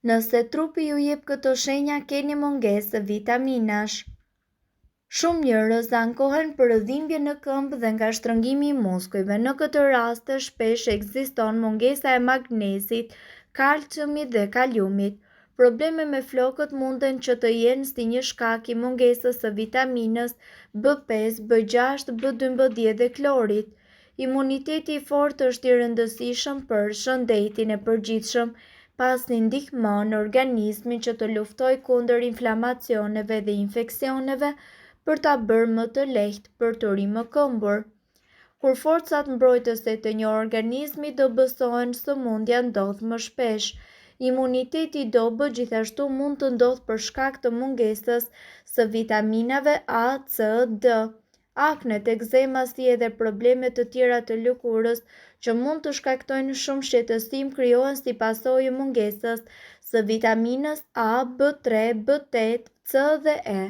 Nëse trupi ju jep këto shenja, keni mungesë vitaminash. Shumë njerëz ankohen për dhimbje në këmbë dhe nga shtrëngimi i muskujve. Në këtë rast, shpesh ekziston mungesa e magnesit, kalciumit dhe kaliumit. Probleme me flokët munden që të jenë si një shkak i mungesës së vitaminës B5, B6, B12 dhe klorit. Imuniteti i fortë është i rëndësishëm për shëndetin e përgjithshëm, pasi ndihmon organizmin që të luftojë kundër inflamacioneve dhe infeksioneve për ta bërë më të lehtë për të ri më këmbur. Kur forcat mbrojtëse të një organizmi dobësohen, sëmundja ndodh më shpesh. Imuniteti i dobët gjithashtu mund të ndodhë për shkak të mungesës së vitaminave A, C, D. Aknet, ekzema si edhe problemet të tjera të lëkurës që mund të shkaktojnë shumë shqetësim krijohen si pasojë mungesës së vitaminës A, B3, B8, C dhe E.